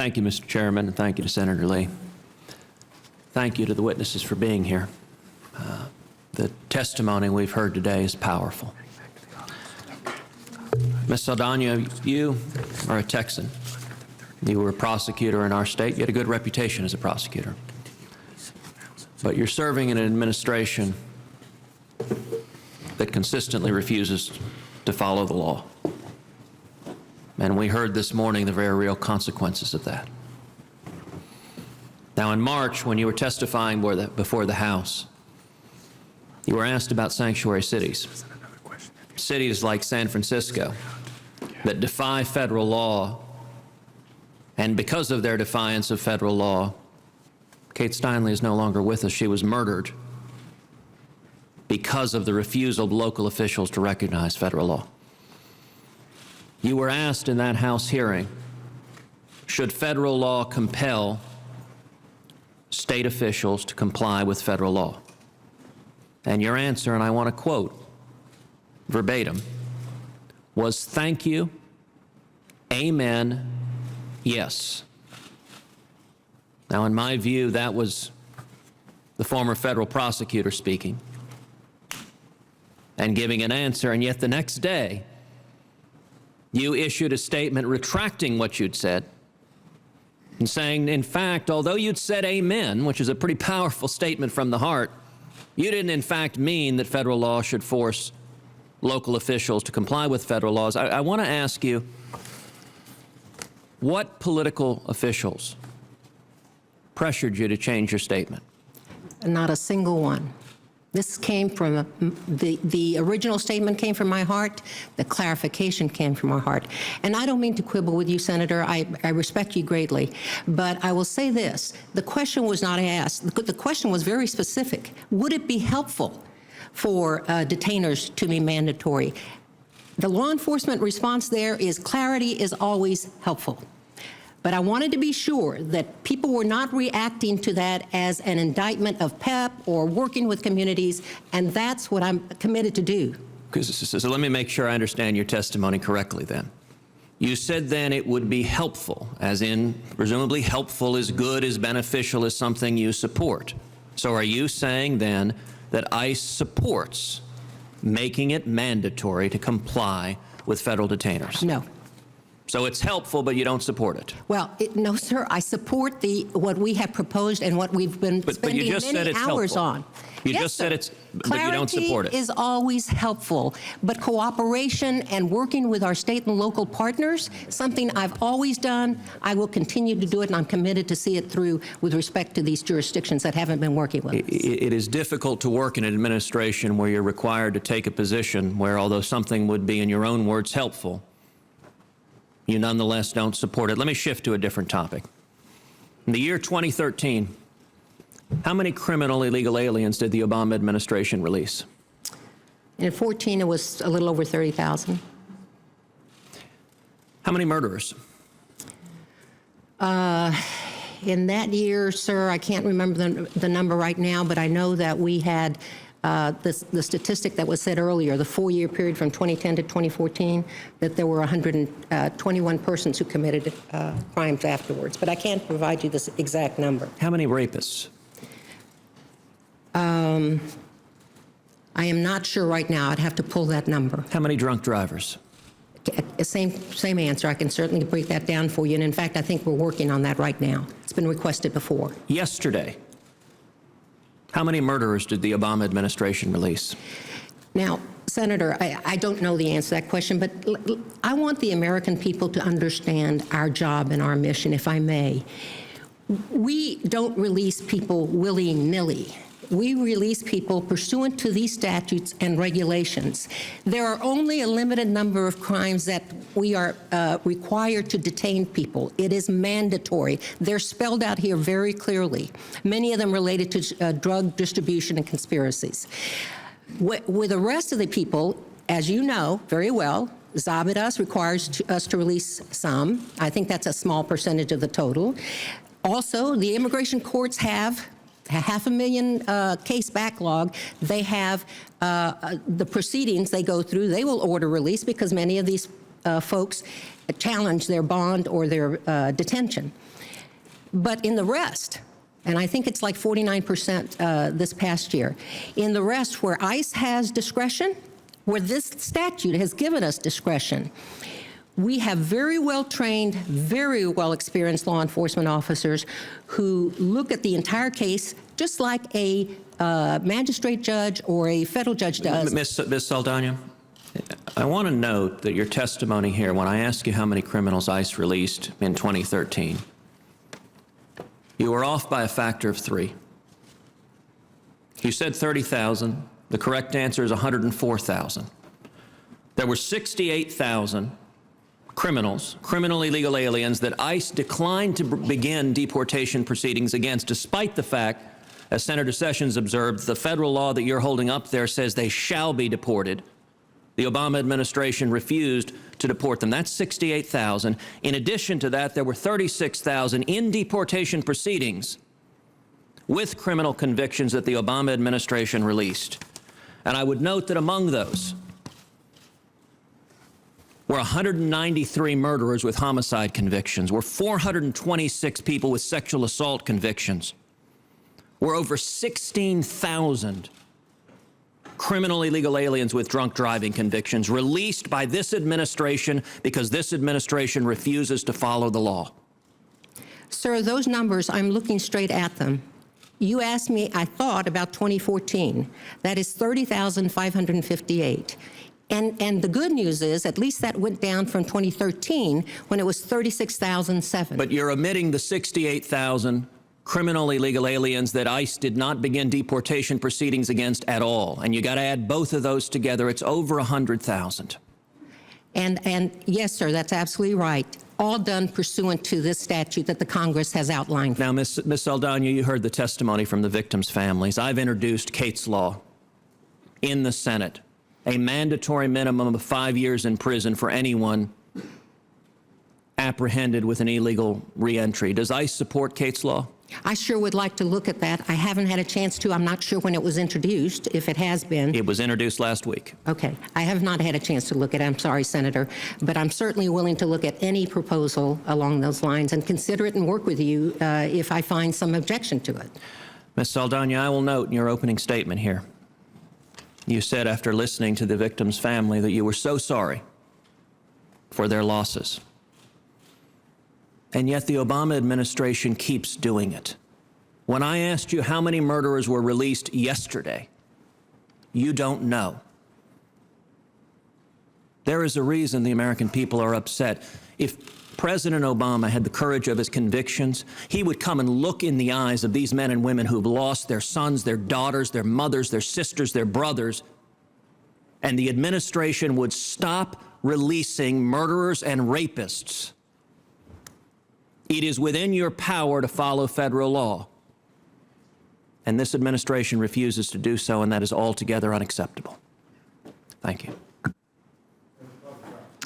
Thank you, Mr. Chairman, and thank you to Senator Lee. Thank you to the witnesses for being here. The testimony we've heard today is powerful. Ms. Saldana, you are a Texan. You were a prosecutor in our state. You had a good reputation as a prosecutor. But you're serving in an administration that consistently refuses to follow the law. And we heard this morning the very real consequences of that. Now, in March, when you were testifying before the House, you were asked about sanctuary cities. Cities like San Francisco that defy federal law, and because of their defiance of federal law, Kate Steinle is no longer with us. She was murdered because of the refusal of local officials to recognize federal law. You were asked in that House hearing, should federal law compel state officials to comply with federal law? And your answer, and I want to quote verbatim, was thank you, amen, yes. Now, in my view, that was the former federal prosecutor speaking and giving an answer, and yet the next day, you issued a statement retracting what you'd said and saying, in fact, although you'd said amen, which is a pretty powerful statement from the heart, you didn't in fact mean that federal law should force local officials to comply with federal laws. I want to ask you, what political officials pressured you to change your statement? Not a single one. This came from, the original statement came from my heart, the clarification came from our heart. And I don't mean to quibble with you, Senator, I respect you greatly, but I will say this, the question was not asked, the question was very specific. Would it be helpful for detainers to be mandatory? The law enforcement response there is clarity is always helpful. But I wanted to be sure that people were not reacting to that as an indictment of PEP or working with communities, and that's what I'm committed to do. So let me make sure I understand your testimony correctly then. You said then it would be helpful, as in presumably helpful is good, is beneficial, is something you support. So are you saying then that ICE supports making it mandatory to comply with federal detainers? No. So it's helpful, but you don't support it? Well, no, sir. I support what we have proposed and what we've been spending many hours on. You just said it's, but you don't support it. Clarity is always helpful, but cooperation and working with our state and local partners, something I've always done, I will continue to do it, and I'm committed to see it through with respect to these jurisdictions that haven't been working with us. It is difficult to work in an administration where you're required to take a position where, although something would be, in your own words, helpful, you nonetheless don't support it. Let me shift to a different topic. In the year 2013, how many criminal illegal aliens did the Obama administration release? In 14, it was a little over 30,000. How many murderers? In that year, sir, I can't remember the number right now, but I know that we had the statistic that was said earlier, the 4-year period from 2010 to 2014, that there were 121 persons who committed crimes afterwards. But I can't provide you this exact number. How many rapists? I am not sure right now. I'd have to pull that number. How many drunk drivers? Same answer. I can certainly break that down for you. And in fact, I think we're working on that right now. It's been requested before. Yesterday, how many murderers did the Obama administration release? Now, Senator, I don't know the answer to that question, but I want the American people to understand our job and our mission, if I may. We don't release people willy-nilly. We release people pursuant to these statutes and regulations. There are only a limited number of crimes that we are required to detain people. It is mandatory. They're spelled out here very clearly, many of them related to drug distribution and conspiracies. With the rest of the people, as you know very well, Zabidas requires us to release some. I think that's a small percentage of the total. Also, the immigration courts have 500,000 case backlog. They have the proceedings they go through. They will order release because many of these folks challenge their bond or their detention. But in the rest, and I think it's like 49% this past year, in the rest where ICE has discretion, where this statute has given us discretion, we have very well-trained, very well-experienced law enforcement officers who look at the entire case just like a magistrate judge or a federal judge does. Ms. Saldana, I want to note that your testimony here, when I ask you how many criminals ICE released in 2013, you were off by a factor of 3. You said 30,000. The correct answer is 104,000. There were 68,000 criminals, criminally illegal aliens, that ICE declined to begin deportation proceedings against, despite the fact, as Senator Sessions observed, the federal law that you're holding up there says they shall be deported. The Obama administration refused to deport them. That's 68,000. In addition to that, there were 36,000 in deportation proceedings with criminal convictions that the Obama administration released. And I would note that among those were 193 murderers with homicide convictions, were 426 people with sexual assault convictions, were over 16,000 criminal illegal aliens with drunk driving convictions released by this administration because this administration refuses to follow the law. Sir, those numbers, I'm looking straight at them. You asked me, I thought, about 2014. That is 30,558. And the good news is, at least that went down from 2013 when it was 36,007. But you're omitting the 68,000 criminal illegal aliens that ICE did not begin deportation proceedings against at all. And you got to add both of those together. It's over 100,000. And yes, sir, that's absolutely right. All done pursuant to this statute that the Congress has outlined. Now, Ms. Saldana, you heard the testimony from the victims' families. I've introduced Kate's Law in the Senate, a mandatory minimum of 5 years in prison for anyone apprehended with an illegal reentry. Does ICE support Kate's Law? I sure would like to look at that. I haven't had a chance to. I'm not sure when it was introduced, if it has been. It was introduced last week. Okay. I have not had a chance to look at it. I'm sorry, Senator. But I'm certainly willing to look at any proposal along those lines and consider it and work with you if I find some objection to it. Ms. Saldana, I will note in your opening statement here, you said after listening to the victim's family that you were so sorry for their losses. And yet the Obama administration keeps doing it. When I asked you how many murderers were released yesterday, you don't know. There is a reason the American people are upset. If President Obama had the courage of his convictions, he would come and look in the eyes of these men and women who've lost their sons, their daughters, their mothers, their sisters, their brothers, and the administration would stop releasing murderers and rapists. It is within your power to follow federal law. And this administration refuses to do so, and that is altogether unacceptable. Thank you.